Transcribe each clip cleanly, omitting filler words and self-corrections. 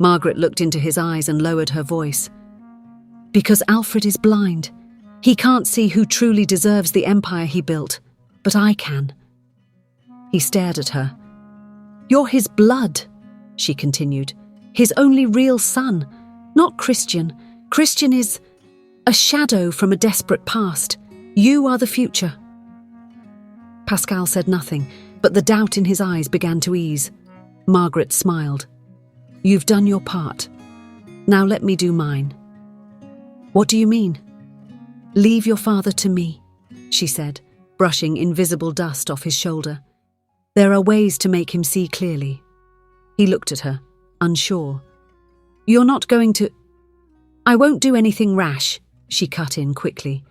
Margaret looked into his eyes and lowered her voice. Because Alfred is blind. He can't see who truly deserves the empire he built, but I can. He stared at her. You're his blood, she continued. His only real son, not Christian. Christian is a shadow from a desperate past. You are the future. Pascal said nothing, but the doubt in his eyes began to ease. Margaret smiled. You've done your part. Now let me do mine. What do you mean? Leave your father to me, she said, brushing invisible dust off his shoulder. There are ways to make him see clearly. He looked at her, unsure. You're not going to... I won't do anything rash, she cut in quickly.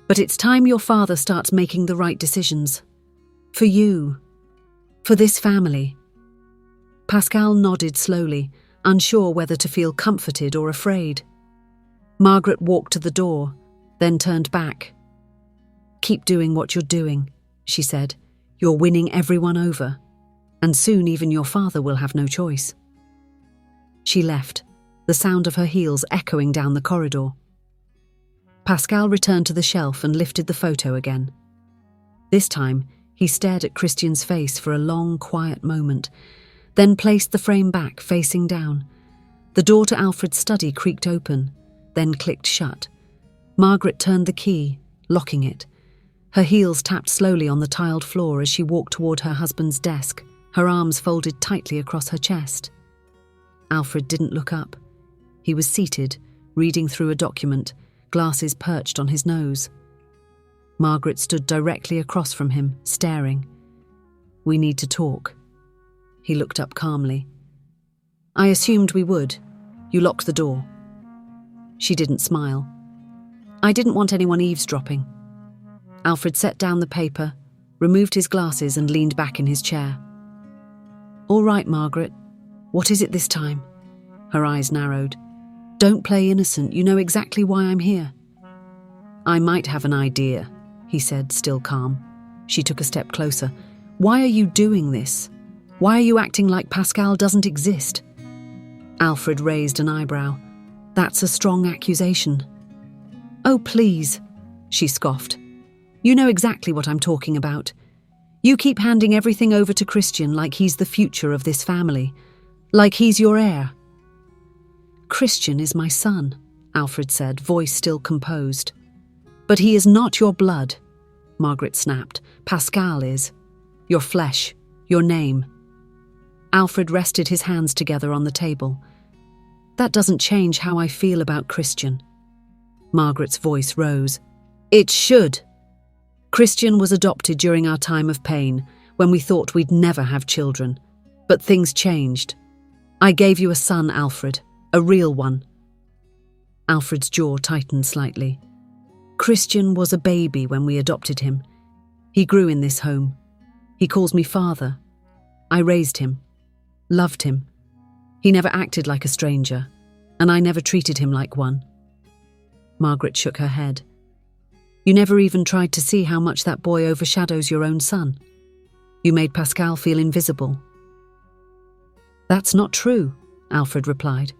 But it's time your father starts making the right decisions. For you. For this family. Pascal nodded slowly, unsure whether to feel comforted or afraid. Margaret walked to the door, then turned back. Keep doing what you're doing, she said. You're winning everyone over, and soon even your father will have no choice. She left, the sound of her heels echoing down the corridor. Pascal returned to the shelf and lifted the photo again. This time, he stared at Christian's face for a long, quiet moment, then placed the frame back, facing down. The door to Alfred's study creaked open, then clicked shut. Margaret turned the key, locking it. Her heels tapped slowly on the tiled floor as she walked toward her husband's desk, her arms folded tightly across her chest. Alfred didn't look up. He was seated, reading through a document, glasses perched on his nose. Margaret stood directly across from him, staring. We need to talk. He looked up calmly. I assumed we would. You locked the door. She didn't smile. I didn't want anyone eavesdropping. Alfred set down the paper, removed his glasses and leaned back in his chair. All right, Margaret. What is it this time? Her eyes narrowed. Don't play innocent. You know exactly why I'm here. I might have an idea, he said, still calm. She took a step closer. Why are you doing this? Why are you acting like Pascal doesn't exist? Alfred raised an eyebrow. That's a strong accusation. Oh, please, she scoffed. You know exactly what I'm talking about. You keep handing everything over to Christian like he's the future of this family, like he's your heir. Christian is my son, Alfred said, voice still composed. But he is not your blood, Margaret snapped. Pascal is. Your flesh, your name. Alfred rested his hands together on the table. That doesn't change how I feel about Christian. Margaret's voice rose. It should. Christian was adopted during our time of pain, when we thought we'd never have children. But things changed. I gave you a son, Alfred, a real one. Alfred's jaw tightened slightly. Christian was a baby when we adopted him. He grew in this home. He calls me father. I raised him, loved him. He never acted like a stranger, and I never treated him like one. Margaret shook her head. You never even tried to see how much that boy overshadows your own son. You made Pascal feel invisible. That's not true, Alfred replied.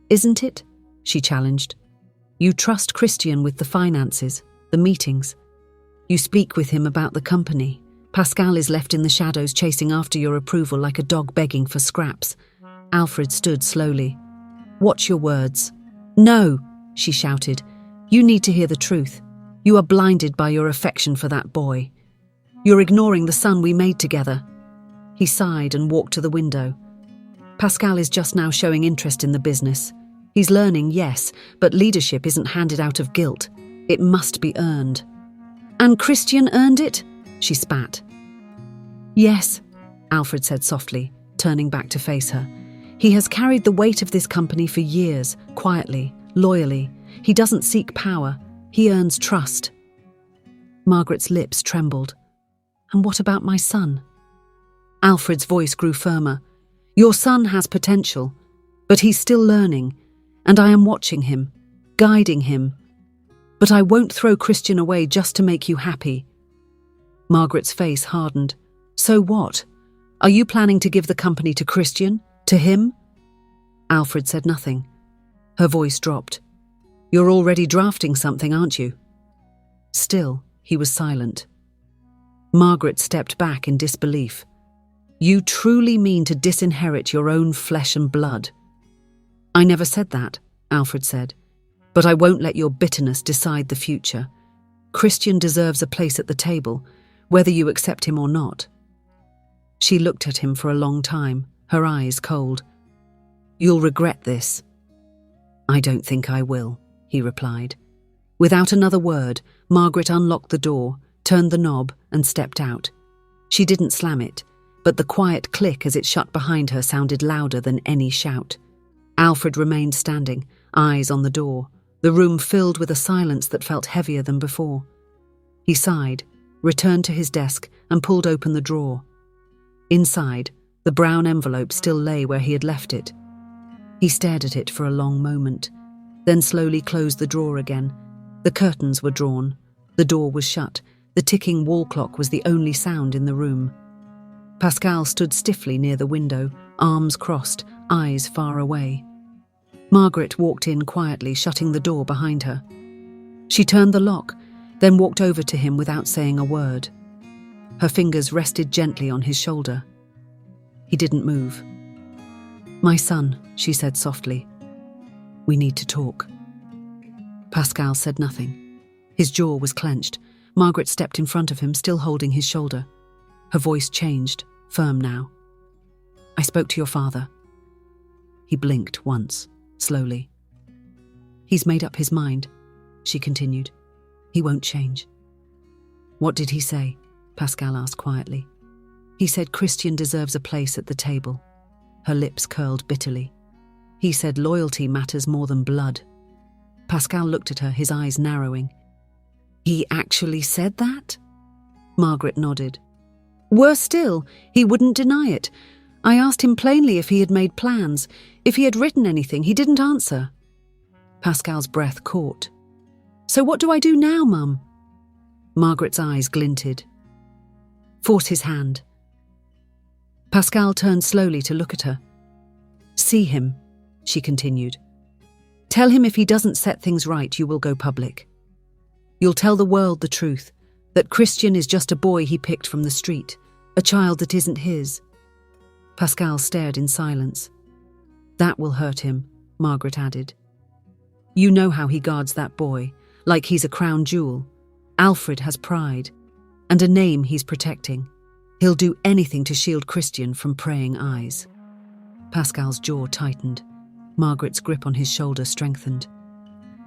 Isn't it? She challenged. You trust Christian with the finances, the meetings. You speak with him about the company. Pascal is left in the shadows chasing after your approval like a dog begging for scraps. Alfred stood slowly. Watch your words. No, she shouted. You need to hear the truth. You are blinded by your affection for that boy. You're ignoring the son we made together. He sighed and walked to the window. Pascal is just now showing interest in the business. He's learning, yes, but leadership isn't handed out of guilt. It must be earned. And Christian earned it? She spat. Yes, Alfred said softly, turning back to face her. He has carried the weight of this company for years, quietly, loyally. He doesn't seek power. He earns trust. Margaret's lips trembled. And what about my son? Alfred's voice grew firmer. Your son has potential, but he's still learning, and I am watching him, guiding him. But I won't throw Christian away just to make you happy. Margaret's face hardened. So what? Are you planning to give the company to Christian? To him? Alfred said nothing. Her voice dropped. "You're already drafting something, aren't you?" Still, he was silent. Margaret stepped back in disbelief. "You truly mean to disinherit your own flesh and blood?" "I never said that," Alfred said. "But I won't let your bitterness decide the future. Christian deserves a place at the table, whether you accept him or not." She looked at him for a long time, her eyes cold. "You'll regret this." "I don't think I will," he replied. Without another word, Margaret unlocked the door, turned the knob, and stepped out. She didn't slam it, but the quiet click as it shut behind her sounded louder than any shout. Alfred remained standing, eyes on the door, the room filled with a silence that felt heavier than before. He sighed, returned to his desk, and pulled open the drawer. Inside, the brown envelope still lay where he had left it. He stared at it for a long moment, then slowly closed the drawer again. The curtains were drawn, the door was shut, the ticking wall clock was the only sound in the room. Pascal stood stiffly near the window, arms crossed, eyes far away. Margaret walked in quietly, shutting the door behind her. She turned the lock, then walked over to him without saying a word. Her fingers rested gently on his shoulder. He didn't move. "My son," she said softly. "We need to talk." Pascal said nothing. His jaw was clenched. Margaret stepped in front of him, still holding his shoulder. Her voice changed, firm now. "I spoke to your father." He blinked once, slowly. "He's made up his mind," she continued. "He won't change." "What did he say?" Pascal asked quietly. "He said Christian deserves a place at the table." Her lips curled bitterly. "He said loyalty matters more than blood." Pascal looked at her, his eyes narrowing. "He actually said that?" Margaret nodded. "Worse still, he wouldn't deny it. I asked him plainly if he had made plans, if he had written anything. He didn't answer." Pascal's breath caught. "So what do I do now, Mum?" Margaret's eyes glinted. "Force his hand." Pascal turned slowly to look at her. "See him," she continued. "Tell him if he doesn't set things right, you will go public. You'll tell the world the truth, that Christian is just a boy he picked from the street, a child that isn't his." Pascal stared in silence. "That will hurt him," Margaret added. "You know how he guards that boy, like he's a crown jewel. Alfred has pride, and a name he's protecting. He'll do anything to shield Christian from praying eyes." Pascal's jaw tightened. Margaret's grip on his shoulder strengthened.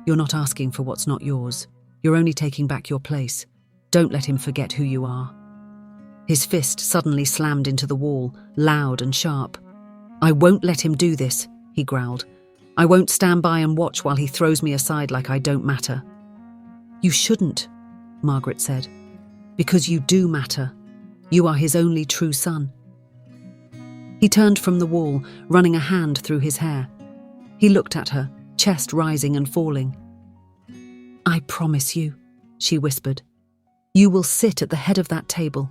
"You're not asking for what's not yours. You're only taking back your place. Don't let him forget who you are." His fist suddenly slammed into the wall, loud and sharp. "I won't let him do this," he growled. "I won't stand by and watch while he throws me aside like I don't matter." "You shouldn't," Margaret said. "Because you do matter. You are his only true son." He turned from the wall, running a hand through his hair. He looked at her, chest rising and falling. "I promise you," she whispered, "you will sit at the head of that table,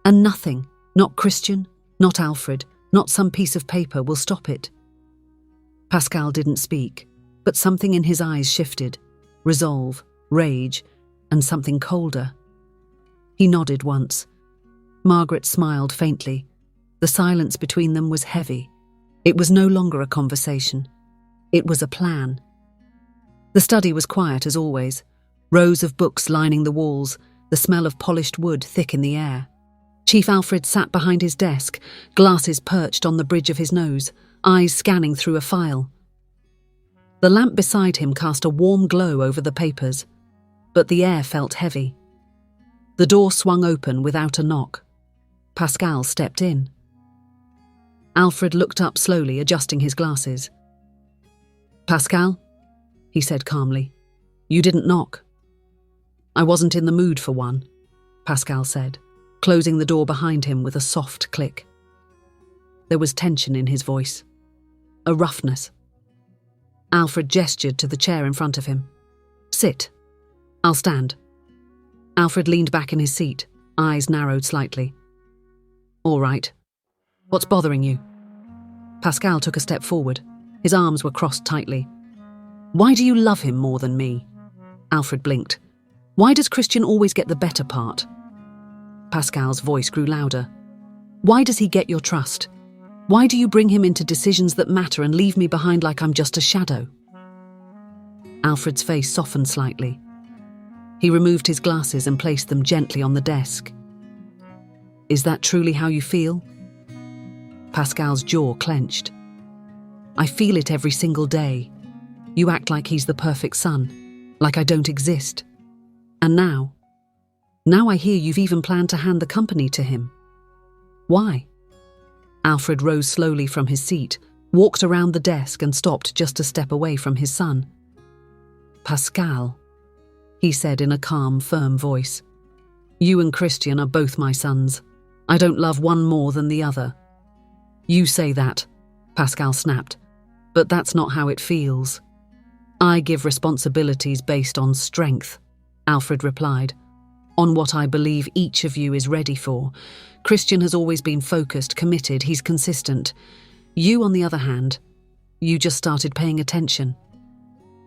and nothing, not Christian, not Alfred, not some piece of paper, will stop it." Pascal didn't speak, but something in his eyes shifted, resolve, rage, and something colder. He nodded once. Margaret smiled faintly. The silence between them was heavy. It was no longer a conversation. It was a plan. The study was quiet as always. Rows of books lining the walls, the smell of polished wood thick in the air. Chief Alfred sat behind his desk, glasses perched on the bridge of his nose, eyes scanning through a file. The lamp beside him cast a warm glow over the papers, but the air felt heavy. The door swung open without a knock. Pascal stepped in. Alfred looked up slowly, adjusting his glasses. "Pascal," he said calmly, "you didn't knock." "I wasn't in the mood for one," Pascal said, closing the door behind him with a soft click. There was tension in his voice, a roughness. Alfred gestured to the chair in front of him. "Sit. I'll stand." Alfred leaned back in his seat, eyes narrowed slightly. "All right. What's bothering you?" Pascal took a step forward, His arms were crossed tightly. "Why do you love him more than me?" Alfred blinked. "Why does Christian always get the better part?" Pascal's voice grew louder. "Why does he get your trust? Why do you bring him into decisions that matter and leave me behind like I'm just a shadow?" Alfred's face softened slightly. He removed his glasses and placed them gently on the desk. "Is that truly how you feel?" Pascal's jaw clenched. "I feel it every single day. You act like he's the perfect son, like I don't exist. And now I hear you've even planned to hand the company to him. Why?" Alfred rose slowly from his seat, walked around the desk and stopped just a step away from his son. "Pascal," he said in a calm, firm voice, "you and Christian are both my sons. I don't love one more than the other." "You say that," Pascal snapped, "but that's not how it feels." "I give responsibilities based on strength," Alfred replied, "on what I believe each of you is ready for. Christian has always been focused, committed, he's consistent. You, on the other hand, you just started paying attention."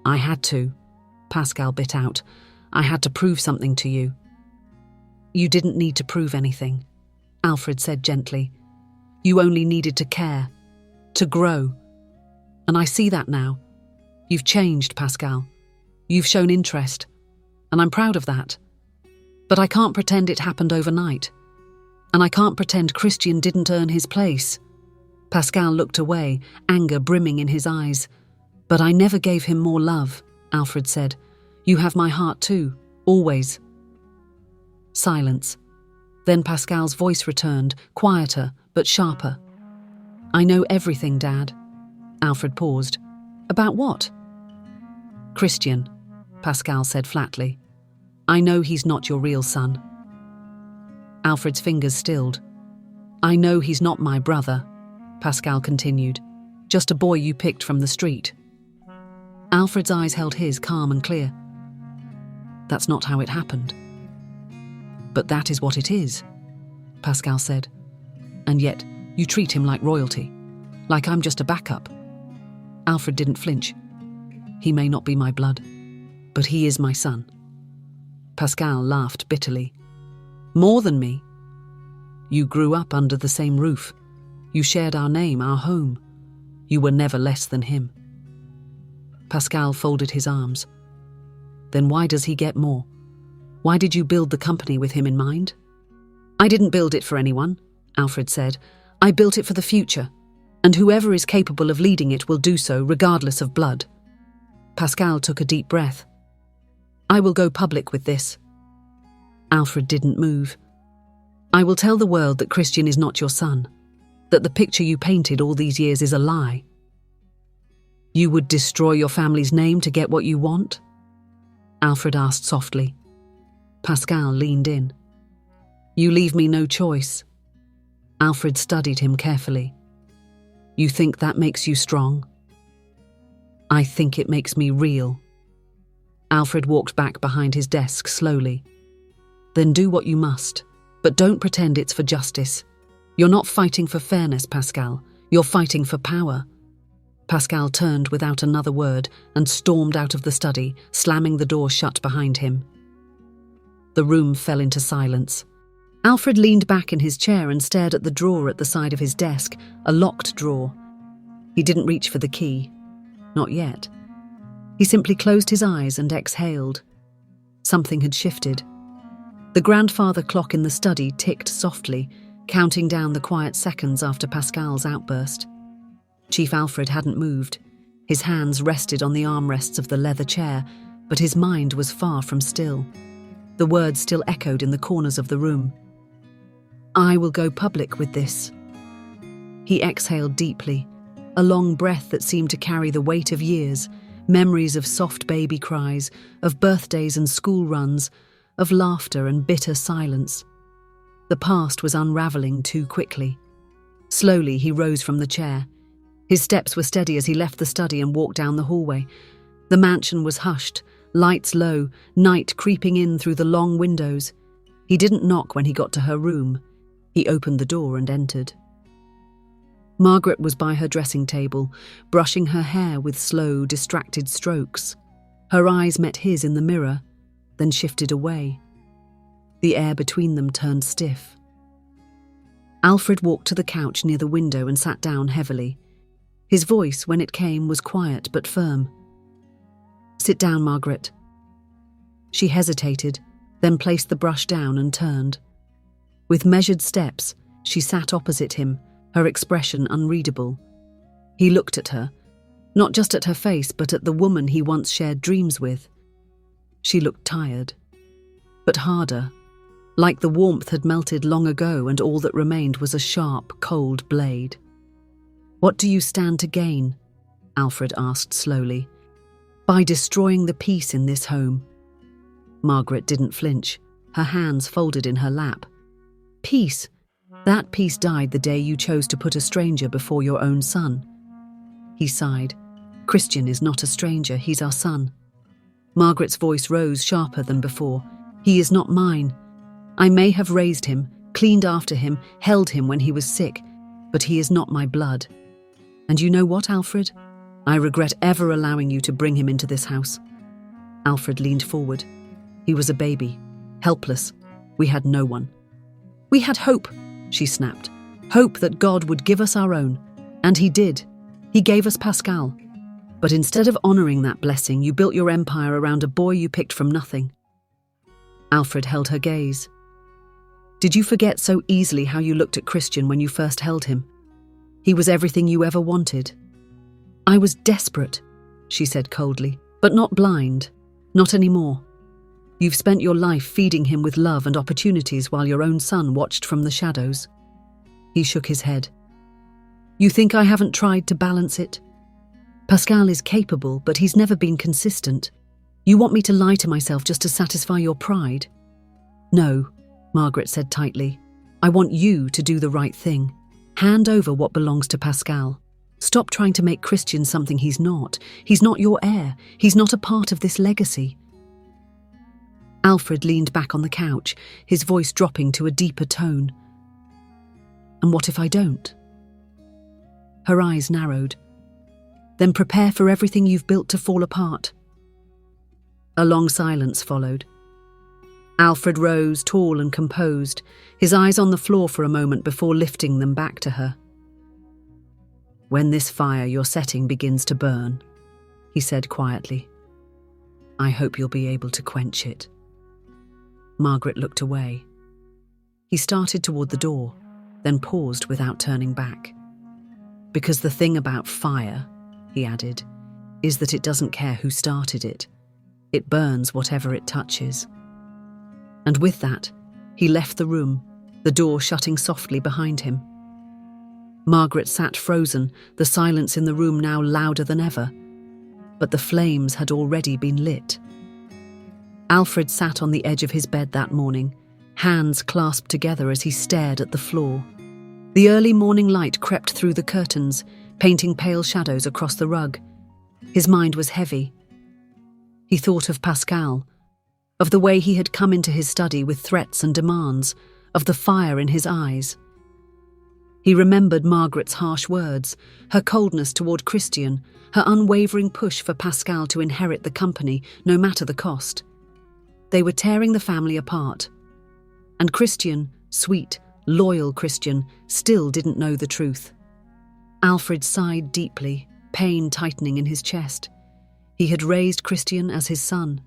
"I had to," Pascal bit out. "I had to prove something to you." "You didn't need to prove anything," Alfred said gently. "You only needed to care, to grow. And I see that now. You've changed, Pascal. You've shown interest, and I'm proud of that. But I can't pretend it happened overnight. And I can't pretend Christian didn't earn his place." Pascal looked away, anger brimming in his eyes. "But I never gave him more love," Alfred said. "You have my heart too, always." Silence. Then Pascal's voice returned, quieter but sharper. "I know everything, Dad." Alfred paused. "About what?" "Christian," Pascal said flatly. "I know he's not your real son." Alfred's fingers stilled. "I know he's not my brother," Pascal continued. "Just a boy you picked from the street." Alfred's eyes held his, calm and clear. "That's not how it happened." "But that is what it is," Pascal said. "And yet, you treat him like royalty, like I'm just a backup." Alfred didn't flinch. "He may not be my blood, but he is my son." Pascal laughed bitterly. "More than me. You grew up under the same roof. You shared our name, our home. You were never less than him." Pascal folded his arms. "Then why does he get more? Why did you build the company with him in mind?" "I didn't build it for anyone," Alfred said. "I built it for the future, and whoever is capable of leading it will do so regardless of blood." Pascal took a deep breath. "I will go public with this." Alfred didn't move. "I will tell the world that Christian is not your son, that the picture you painted all these years is a lie." "You would destroy your family's name to get what you want?" Alfred asked softly. Pascal leaned in. "You leave me no choice." Alfred studied him carefully. "You think that makes you strong?" "I think it makes me real." Alfred walked back behind his desk slowly. "Then do what you must, but don't pretend it's for justice. You're not fighting for fairness, Pascal. You're fighting for power." Pascal turned without another word and stormed out of the study, slamming the door shut behind him. The room fell into silence. Alfred leaned back in his chair and stared at the drawer at the side of his desk, a locked drawer. He didn't reach for the key. Not yet. He simply closed his eyes and exhaled. Something had shifted. The grandfather clock in the study ticked softly, counting down the quiet seconds after Pascal's outburst. Chief Alfred hadn't moved. His hands rested on the armrests of the leather chair, but his mind was far from still. The words still echoed in the corners of the room. "I will go public with this." He exhaled deeply, a long breath that seemed to carry the weight of years, memories of soft baby cries, of birthdays and school runs, of laughter and bitter silence. The past was unraveling too quickly. Slowly he rose from the chair. His steps were steady as he left the study and walked down the hallway. The mansion was hushed, lights low, night creeping in through the long windows. He didn't knock when he got to her room. He opened the door and entered. Margaret was by her dressing table, brushing her hair with slow, distracted strokes. Her eyes met his in the mirror, then shifted away. The air between them turned stiff. Alfred walked to the couch near the window and sat down heavily. His voice, when it came, was quiet but firm. "Sit down, Margaret." She hesitated, then placed the brush down and turned. With measured steps, she sat opposite him, her expression unreadable. He looked at her, not just at her face, but at the woman he once shared dreams with. She looked tired, but harder, like the warmth had melted long ago and all that remained was a sharp, cold blade. "What do you stand to gain?" Alfred asked slowly. "By destroying the peace in this home." Margaret didn't flinch, her hands folded in her lap. "Peace? That peace died the day you chose to put a stranger before your own son." He sighed. "Christian is not a stranger, he's our son." Margaret's voice rose sharper than before. "He is not mine. I may have raised him, cleaned after him, held him when he was sick, but he is not my blood. And you know what, Alfred? I regret ever allowing you to bring him into this house." Alfred leaned forward. He was a baby, helpless. We had no one. "We had hope," she snapped. "Hope that God would give us our own. And he did. He gave us Pascal. But instead of honouring that blessing, you built your empire around a boy you picked from nothing." Alfred held her gaze. "Did you forget so easily how you looked at Christian when you first held him? He was everything you ever wanted." "I was desperate," she said coldly, "but not blind. Not anymore. You've spent your life feeding him with love and opportunities while your own son watched from the shadows." He shook his head. "You think I haven't tried to balance it? Pascal is capable, but he's never been consistent. You want me to lie to myself just to satisfy your pride?" "No," Margaret said tightly. "I want you to do the right thing. Hand over what belongs to Pascal. Stop trying to make Christian something he's not. He's not your heir. He's not a part of this legacy." Alfred leaned back on the couch, his voice dropping to a deeper tone. "And what if I don't?" Her eyes narrowed. "Then prepare for everything you've built to fall apart." A long silence followed. Alfred rose, tall and composed, his eyes on the floor for a moment before lifting them back to her. "When this fire you're setting begins to burn," he said quietly, "I hope you'll be able to quench it." Margaret looked away. He started toward the door, then paused without turning back. "Because the thing about fire," he added, "is that it doesn't care who started it. It burns whatever it touches." And with that, he left the room, the door shutting softly behind him. Margaret sat frozen, the silence in the room now louder than ever. But the flames had already been lit. Alfred sat on the edge of his bed that morning, hands clasped together as he stared at the floor. The early morning light crept through the curtains, painting pale shadows across the rug. His mind was heavy. He thought of Pascal, of the way he had come into his study with threats and demands, of the fire in his eyes. He remembered Margaret's harsh words, her coldness toward Christian, her unwavering push for Pascal to inherit the company, no matter the cost. They were tearing the family apart. And Christian, sweet, loyal Christian, still didn't know the truth. Alfred sighed deeply, pain tightening in his chest. He had raised Christian as his son.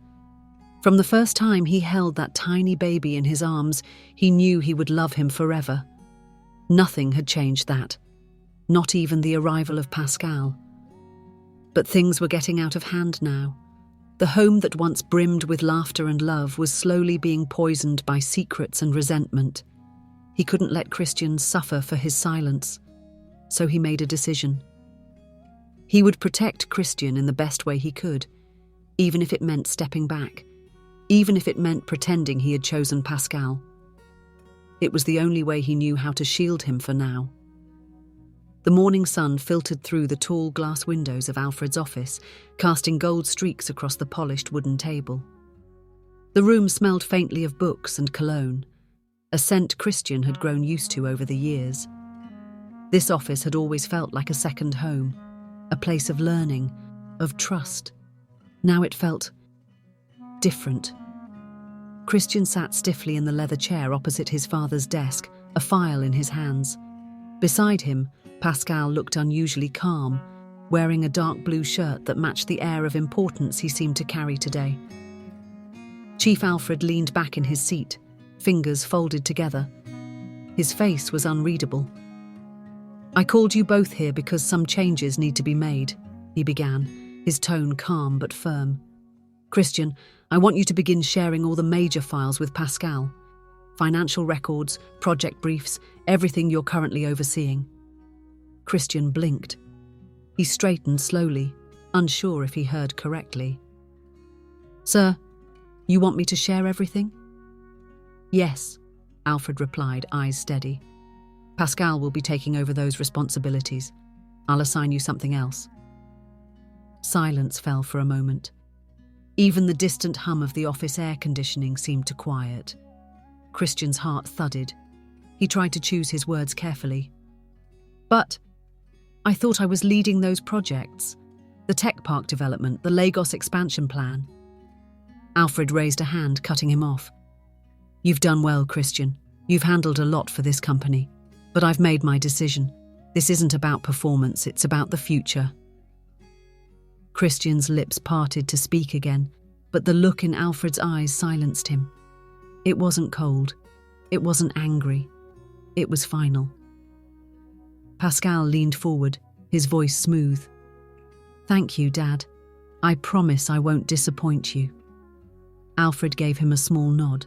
From the first time he held that tiny baby in his arms, he knew he would love him forever. Nothing had changed that, not even the arrival of Pascal. But things were getting out of hand now. The home that once brimmed with laughter and love was slowly being poisoned by secrets and resentment. He couldn't let Christian suffer for his silence, so he made a decision. He would protect Christian in the best way he could, even if it meant stepping back, even if it meant pretending he had chosen Pascal. It was the only way he knew how to shield him for now. The morning sun filtered through the tall glass windows of Alfred's office, casting gold streaks across the polished wooden table. The room smelled faintly of books and cologne, a scent Christian had grown used to over the years. This office had always felt like a second home, a place of learning, of trust. Now it felt different. Christian sat stiffly in the leather chair opposite his father's desk, a file in his hands. Beside him, Pascal looked unusually calm, wearing a dark blue shirt that matched the air of importance he seemed to carry today. Chief Alfred leaned back in his seat, fingers folded together. His face was unreadable. "I called you both here because some changes need to be made," he began, his tone calm but firm. "Christian, I want you to begin sharing all the major files with Pascal. Financial records, project briefs, everything you're currently overseeing." Christian blinked. He straightened slowly, unsure if he heard correctly. "Sir, you want me to share everything?" "Yes," Alfred replied, eyes steady. "Pascal will be taking over those responsibilities. I'll assign you something else." Silence fell for a moment. Even the distant hum of the office air conditioning seemed to quiet. Christian's heart thudded. He tried to choose his words carefully. "But I thought I was leading those projects. The tech park development, the Lagos expansion plan." Alfred raised a hand, cutting him off. "You've done well, Christian. You've handled a lot for this company. But I've made my decision. This isn't about performance, it's about the future." Christian's lips parted to speak again, but the look in Alfred's eyes silenced him. It wasn't cold. It wasn't angry. It was final. Pascal leaned forward, his voice smooth. "Thank you, Dad. I promise I won't disappoint you." Alfred gave him a small nod.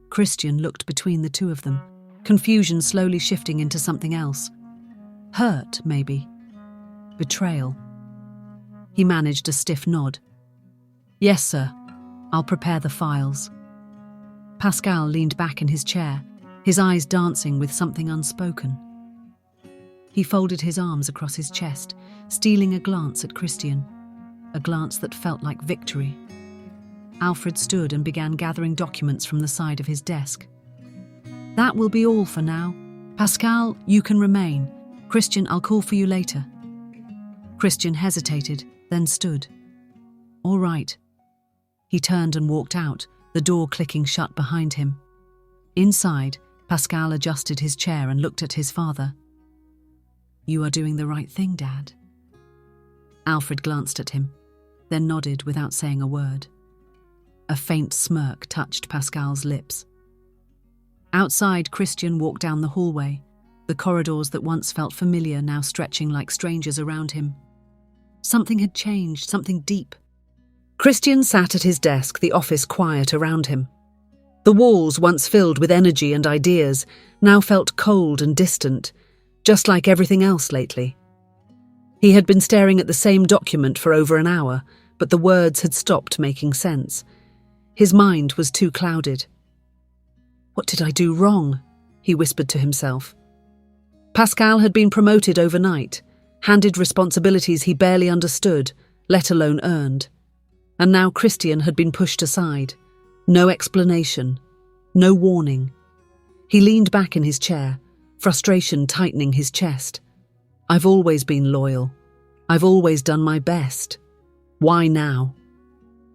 Christian looked between the two of them, confusion slowly shifting into something else. Hurt, maybe. Betrayal. He managed a stiff nod. "Yes, sir. I'll prepare the files." Pascal leaned back in his chair, his eyes dancing with something unspoken. He folded his arms across his chest, stealing a glance at Christian, a glance that felt like victory. Alfred stood and began gathering documents from the side of his desk. "That will be all for now. Pascal, you can remain. Christian, I'll call for you later." Christian hesitated, then stood. "All right." He turned and walked out, the door clicking shut behind him. Inside, Pascal adjusted his chair and looked at his father. "You are doing the right thing, Dad." Alfred glanced at him, then nodded without saying a word. A faint smirk touched Pascal's lips. Outside, Christian walked down the hallway, the corridors that once felt familiar now stretching like strangers around him. Something had changed, something deep. Christian sat at his desk, the office quiet around him. The walls, once filled with energy and ideas, now felt cold and distant, just like everything else lately. He had been staring at the same document for over an hour, but the words had stopped making sense. His mind was too clouded. "What did I do wrong?" he whispered to himself. Pascal had been promoted overnight, handed responsibilities he barely understood, let alone earned. And now Christian had been pushed aside. No explanation, no warning. He leaned back in his chair, frustration tightening his chest. "I've always been loyal. I've always done my best. Why now?"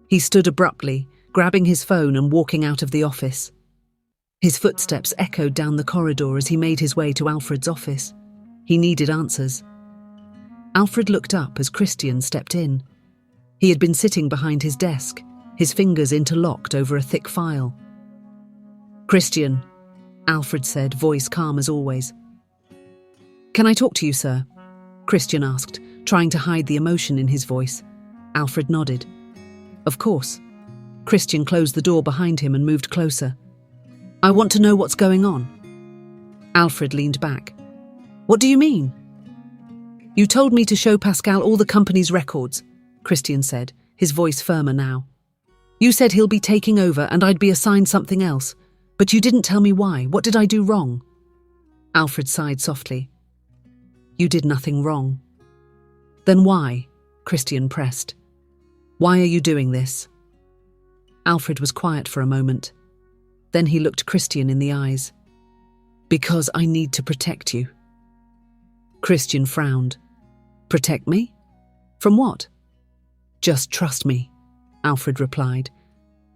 He stood abruptly, grabbing his phone and walking out of the office. His footsteps echoed down the corridor as he made his way to Alfred's office. He needed answers. Alfred looked up as Christian stepped in. He had been sitting behind his desk, his fingers interlocked over a thick file. "Christian," Alfred said, voice calm as always. "Can I talk to you, sir?" Christian asked, trying to hide the emotion in his voice. Alfred nodded. "Of course." Christian closed the door behind him and moved closer. "I want to know what's going on." Alfred leaned back. "What do you mean?" "You told me to show Pascal all the company's records," Christian said, his voice firmer now. "You said he'll be taking over and I'd be assigned something else, but you didn't tell me why. What did I do wrong?" Alfred sighed softly. "You did nothing wrong." "Then why?" Christian pressed. "Why are you doing this?" Alfred was quiet for a moment. Then he looked Christian in the eyes. "Because I need to protect you." Christian frowned. Protect me? From what? Just trust me, Alfred replied.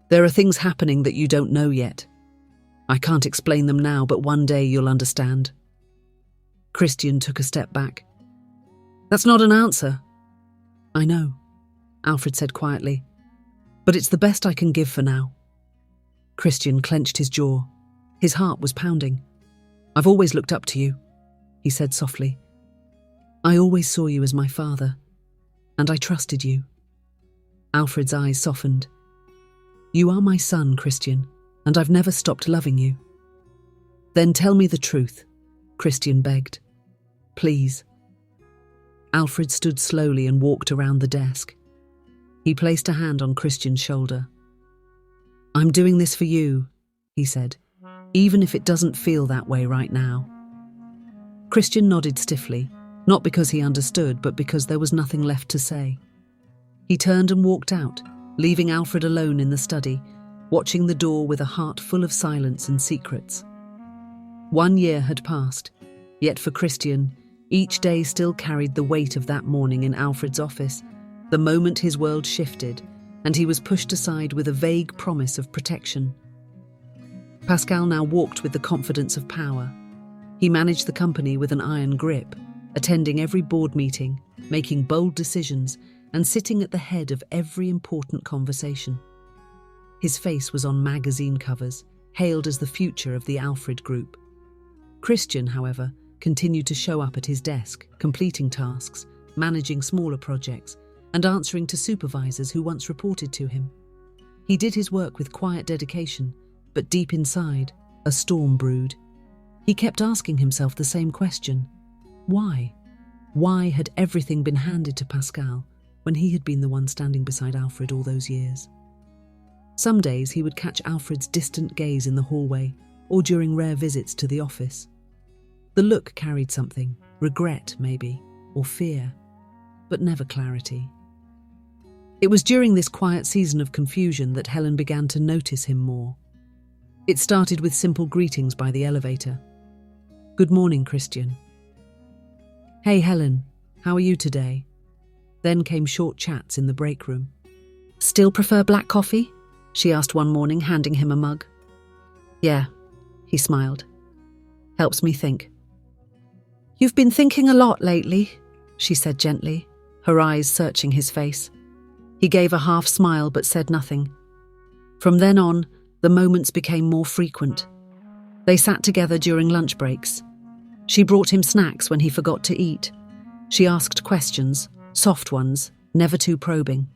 There are things happening that you don't know yet. I can't explain them now, but one day you'll understand. Christian took a step back. That's not an answer. I know, Alfred said quietly, but it's the best I can give for now. Christian clenched his jaw. His heart was pounding. I've always looked up to you, he said softly. I always saw you as my father, and I trusted you. Alfred's eyes softened. You are my son, Christian, and I've never stopped loving you. Then tell me the truth, Christian begged. Please. Alfred stood slowly and walked around the desk. He placed a hand on Christian's shoulder. I'm doing this for you, he said, even if it doesn't feel that way right now. Christian nodded stiffly, not because he understood, but because there was nothing left to say. He turned and walked out, leaving Alfred alone in the study, watching the door with a heart full of silence and secrets. 1 year had passed, yet for Christian, each day still carried the weight of that morning in Alfred's office, the moment his world shifted, and he was pushed aside with a vague promise of protection. Pascal now walked with the confidence of power. He managed the company with an iron grip, attending every board meeting, making bold decisions, and sitting at the head of every important conversation. His face was on magazine covers, hailed as the future of the Alfred Group. Christian, however, continued to show up at his desk, completing tasks, managing smaller projects, and answering to supervisors who once reported to him. He did his work with quiet dedication, but deep inside, a storm brewed. He kept asking himself the same question. Why? Why had everything been handed to Pascal when he had been the one standing beside Alfred all those years? Some days he would catch Alfred's distant gaze in the hallway or during rare visits to the office. The look carried something, regret maybe, or fear, but never clarity. It was during this quiet season of confusion that Helen began to notice him more. It started with simple greetings by the elevator. Good morning, Christian. Hey, Helen, how are you today? Then came short chats in the break room. Still prefer black coffee? She asked one morning, handing him a mug. Yeah, he smiled. Helps me think. You've been thinking a lot lately, she said gently, her eyes searching his face. He gave a half smile but said nothing. From then on, the moments became more frequent. They sat together during lunch breaks. She brought him snacks when he forgot to eat. She asked questions, soft ones, never too probing.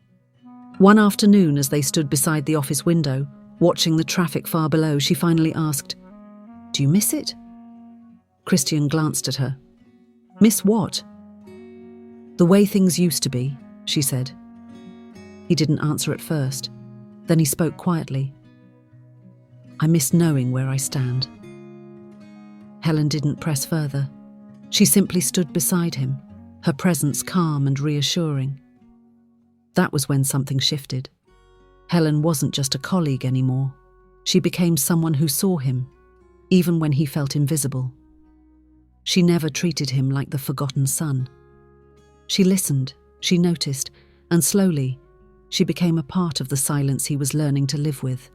One afternoon, as they stood beside the office window, watching the traffic far below, she finally asked, Do you miss it? Christian glanced at her. Miss what? The way things used to be, she said. He didn't answer at first. Then he spoke quietly. I miss knowing where I stand. Helen didn't press further. She simply stood beside him, her presence calm and reassuring. That was when something shifted. Helen wasn't just a colleague anymore. She became someone who saw him, even when he felt invisible. She never treated him like the forgotten son. She listened, she noticed, and slowly, she became a part of the silence he was learning to live with.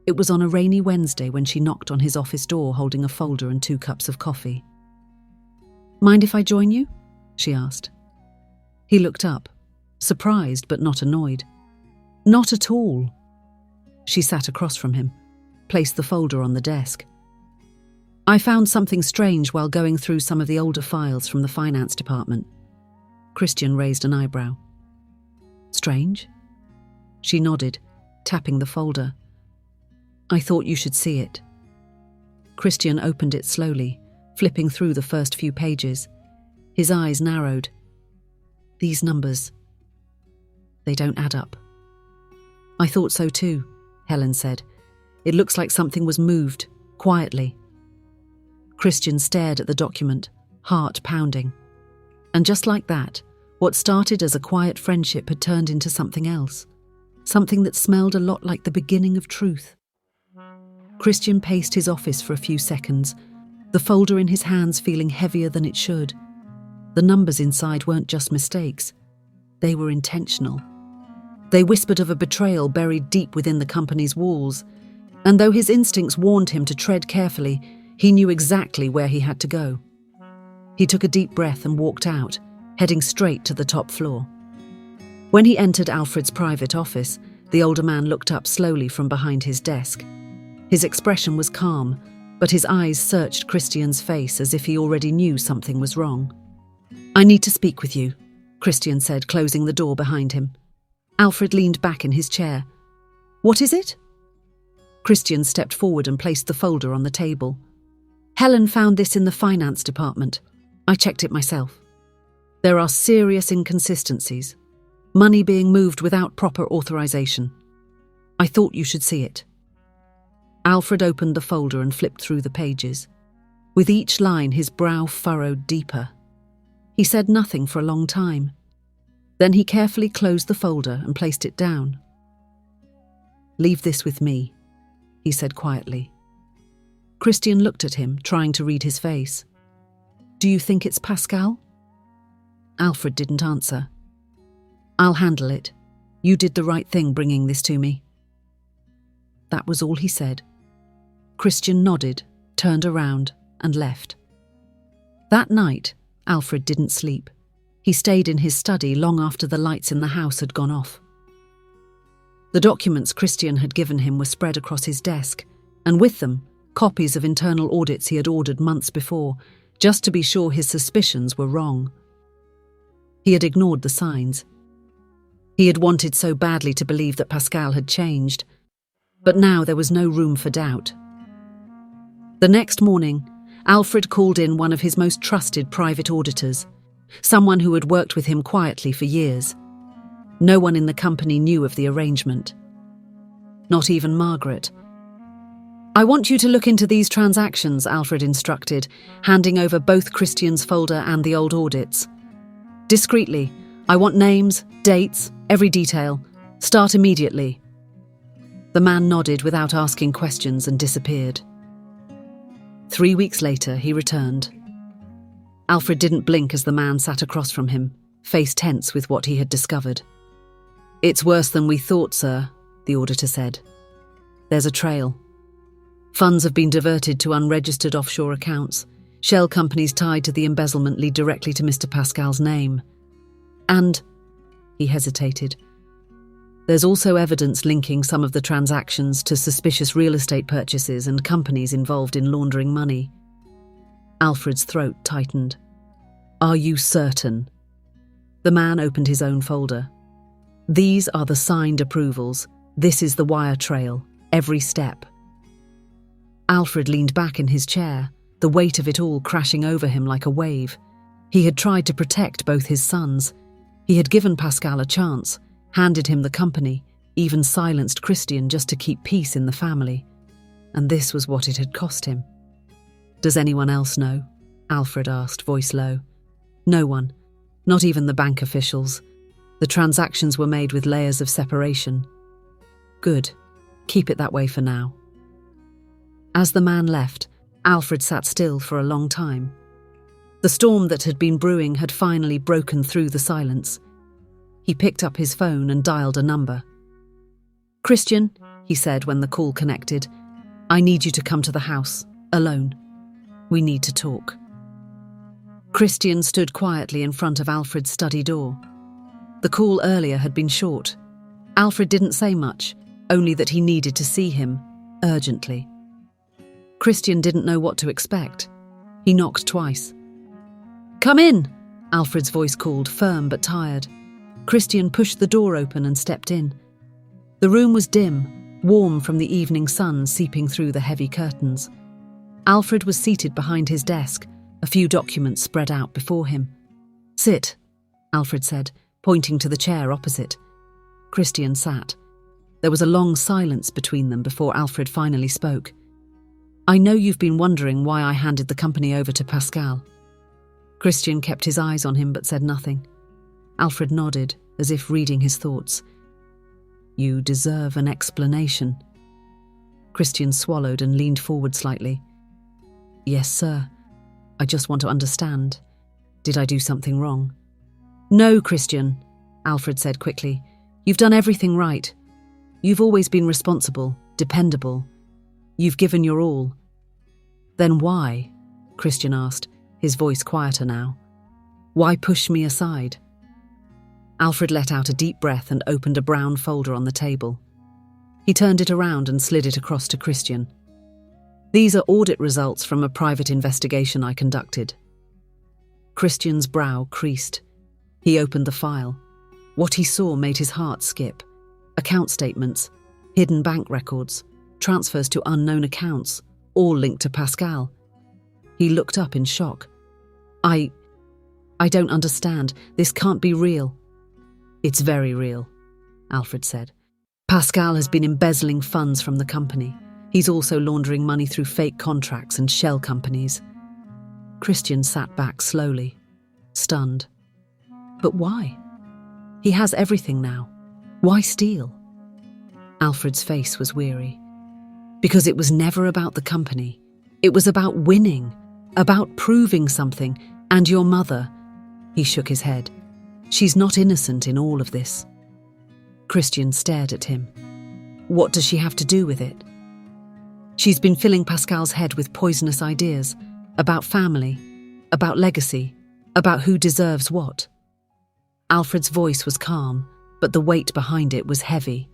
It was on a rainy Wednesday when she knocked on his office door holding a folder and 2 cups of coffee. Mind if I join you? She asked. He looked up, surprised but not annoyed. Not at all. She sat across from him, placed the folder on the desk. I found something strange while going through some of the older files from the finance department. Christian raised an eyebrow. Strange? She nodded, tapping the folder. I thought you should see it. Christian opened it slowly, flipping through the first few pages. His eyes narrowed. These numbers, they don't add up. I thought so too, Helen said. It looks like something was moved, quietly. Christian stared at the document, heart pounding. And just like that, what started as a quiet friendship had turned into something else, something that smelled a lot like the beginning of truth. Christian paced his office for a few seconds, the folder in his hands feeling heavier than it should. The numbers inside weren't just mistakes. They were intentional. They whispered of a betrayal buried deep within the company's walls, and though his instincts warned him to tread carefully, he knew exactly where he had to go. He took a deep breath and walked out, heading straight to the top floor. When he entered Alfred's private office, the older man looked up slowly from behind his desk. His expression was calm, but his eyes searched Christian's face as if he already knew something was wrong. "I need to speak with you," Christian said, closing the door behind him. Alfred leaned back in his chair. "What is it?" Christian stepped forward and placed the folder on the table. "Helen found this in the finance department. I checked it myself. There are serious inconsistencies. Money being moved without proper authorization. I thought you should see it." Alfred opened the folder and flipped through the pages. With each line, his brow furrowed deeper. He said nothing for a long time. Then he carefully closed the folder and placed it down. "Leave this with me," he said quietly. Christian looked at him, trying to read his face. "Do you think it's Pascal?" Alfred didn't answer. "I'll handle it. You did the right thing bringing this to me." That was all he said. Christian nodded, turned around, and left. That night, Alfred didn't sleep. He stayed in his study long after the lights in the house had gone off. The documents Christian had given him were spread across his desk, and with them, copies of internal audits he had ordered months before, just to be sure his suspicions were wrong. He had ignored the signs. He had wanted so badly to believe that Pascal had changed, but now there was no room for doubt. The next morning, Alfred called in one of his most trusted private auditors, someone who had worked with him quietly for years. No one in the company knew of the arrangement. Not even Margaret. "I want you to look into these transactions," Alfred instructed, handing over both Christian's folder and the old audits. "Discreetly. I want names, dates, every detail. Start immediately." The man nodded without asking questions and disappeared. 3 weeks later, he returned. Alfred didn't blink as the man sat across from him, face tense with what he had discovered. "It's worse than we thought, sir," the auditor said. "There's a trail. Funds have been diverted to unregistered offshore accounts. Shell companies tied to the embezzlement lead directly to Mr. Pascal's name. And," he hesitated, "there's also evidence linking some of the transactions to suspicious real estate purchases and companies involved in laundering money." Alfred's throat tightened. "Are you certain?" The man opened his own folder. "These are the signed approvals. This is the wire trail, every step." Alfred leaned back in his chair, the weight of it all crashing over him like a wave. He had tried to protect both his sons. He had given Pascal a chance, handed him the company, even silenced Christian just to keep peace in the family. And this was what it had cost him. "Does anyone else know?" Alfred asked, voice low. "No one, not even the bank officials. The transactions were made with layers of separation." "Good. Keep it that way for now." As the man left, Alfred sat still for a long time. The storm that had been brewing had finally broken through the silence. He picked up his phone and dialed a number. "Christian," he said when the call connected, "I need you to come to the house, alone. We need to talk." Christian stood quietly in front of Alfred's study door. The call earlier had been short. Alfred didn't say much, only that he needed to see him, urgently. Christian didn't know what to expect. He knocked twice. "Come in," Alfred's voice called, firm but tired. Christian pushed the door open and stepped in. The room was dim, warm from the evening sun seeping through the heavy curtains. Alfred was seated behind his desk, a few documents spread out before him. "Sit," Alfred said, pointing to the chair opposite. Christian sat. There was a long silence between them before Alfred finally spoke. "I know you've been wondering why I handed the company over to Pascal." Christian kept his eyes on him but said nothing. Alfred nodded, as if reading his thoughts. "You deserve an explanation." Christian swallowed and leaned forward slightly. "Yes, sir. I just want to understand. Did I do something wrong? No, Christian, Alfred said quickly. You've done everything right. You've always been responsible, dependable. You've given your all. Then why? Christian asked, his voice quieter now. Why push me aside? Alfred let out a deep breath and opened a brown folder on the table. He turned it around and slid it across to Christian. These are audit results from a private investigation I conducted. Christian's brow creased. He opened the file. What he saw made his heart skip. Account statements, hidden bank records, transfers to unknown accounts, all linked to Pascal. He looked up in shock. I don't understand. This can't be real. It's very real, Alfred said. Pascal has been embezzling funds from the company. He's also laundering money through fake contracts and shell companies. Christian sat back slowly, stunned. But why? He has everything now. Why steal? Alfred's face was weary. Because it was never about the company. It was about winning, about proving something, and your mother. He shook his head. She's not innocent in all of this. Christian stared at him. What does she have to do with it? She's been filling Pascal's head with poisonous ideas about family, about legacy, about who deserves what. Alfred's voice was calm, but the weight behind it was heavy.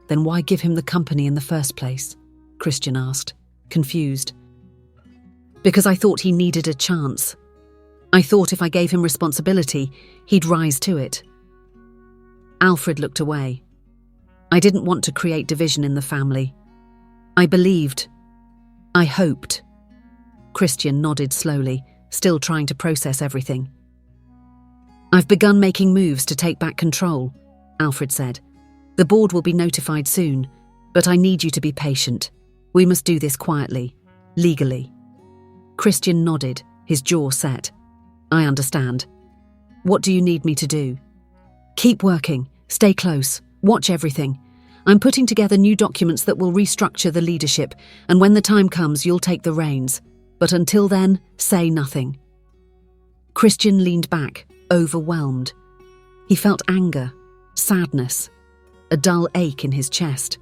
Then why give him the company in the first place? Christian asked, confused. Because I thought he needed a chance. I thought if I gave him responsibility, he'd rise to it. Alfred looked away. I didn't want to create division in the family. I believed. I hoped. Christian nodded slowly, still trying to process everything. I've begun making moves to take back control, Alfred said. The board will be notified soon, but I need you to be patient. We must do this quietly, legally. Christian nodded, his jaw set. I understand. What do you need me to do? Keep working, stay close, watch everything. I'm putting together new documents that will restructure the leadership, and when the time comes, you'll take the reins. But until then, say nothing. Christian leaned back, overwhelmed. He felt anger, sadness, a dull ache in his chest.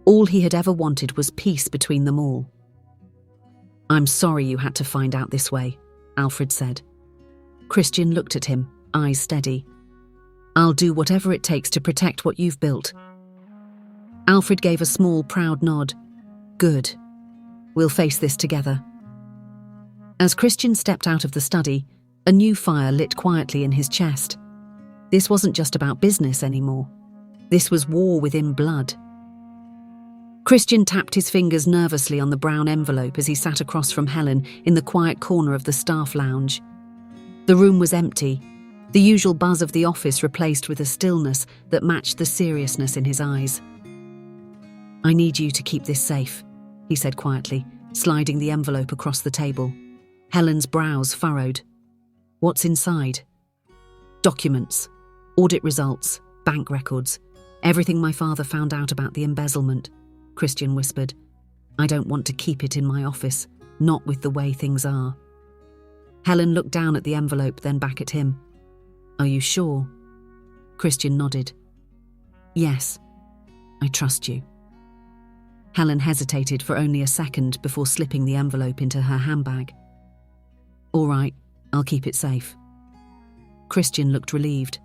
All he had ever wanted was peace between them all. I'm sorry you had to find out this way, Alfred said. Christian looked at him, eyes steady. I'll do whatever it takes to protect what you've built. Alfred gave a small, proud nod. Good. We'll face this together. As Christian stepped out of the study, a new fire lit quietly in his chest. This wasn't just about business anymore. This was war within blood. Christian tapped his fingers nervously on the brown envelope as he sat across from Helen in the quiet corner of the staff lounge. The room was empty, the usual buzz of the office replaced with a stillness that matched the seriousness in his eyes. I need you to keep this safe, he said quietly, sliding the envelope across the table. Helen's brows furrowed. What's inside? Documents, audit results, bank records, everything my father found out about the embezzlement, Christian whispered. I don't want to keep it in my office, not with the way things are. Helen looked down at the envelope, then back at him. Are you sure? Christian nodded. Yes, I trust you. Helen hesitated for only a second before slipping the envelope into her handbag. All right, I'll keep it safe. Christian looked relieved.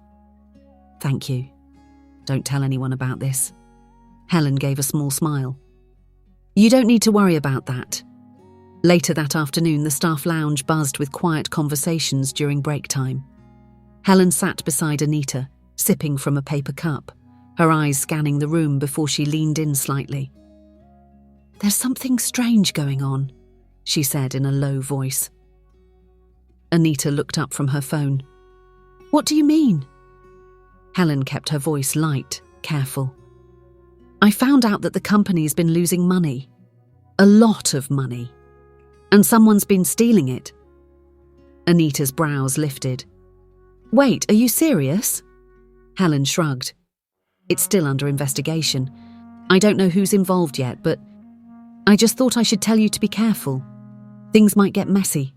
Thank you. Don't tell anyone about this. Helen gave a small smile. You don't need to worry about that. Later that afternoon, the staff lounge buzzed with quiet conversations during break time. Helen sat beside Anita, sipping from a paper cup, her eyes scanning the room before she leaned in slightly. There's something strange going on, she said in a low voice. Anita looked up from her phone. What do you mean? Helen kept her voice light, careful. I found out that the company's been losing money. A lot of money. And someone's been stealing it. Anita's brows lifted. Wait, are you serious? Helen shrugged. It's still under investigation. I don't know who's involved yet, but I just thought I should tell you to be careful. Things might get messy.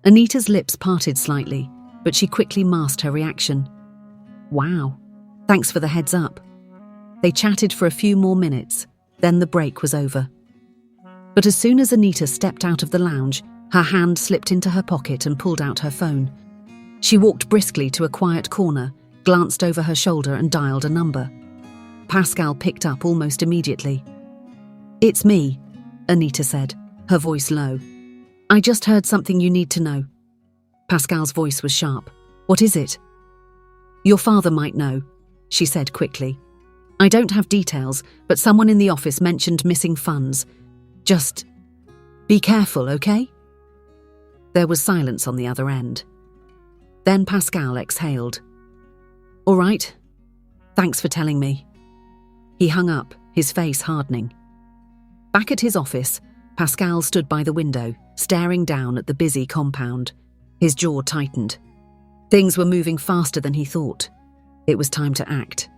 Anita's lips parted slightly, but she quickly masked her reaction. Wow, thanks for the heads up. They chatted for a few more minutes, then the break was over. But as soon as Anita stepped out of the lounge, her hand slipped into her pocket and pulled out her phone. She walked briskly to a quiet corner, glanced over her shoulder and dialed a number. Pascal picked up almost immediately. "It's me," Anita said, her voice low. "I just heard something you need to know." Pascal's voice was sharp. "What is it?" "Your father might know," she said quickly. "I don't have details, but someone in the office mentioned missing funds. Just be careful, okay?" There was silence on the other end. Then Pascal exhaled. "All right. Thanks for telling me." He hung up, his face hardening. Back at his office, Pascal stood by the window, staring down at the busy compound. His jaw tightened. Things were moving faster than he thought. It was time to act.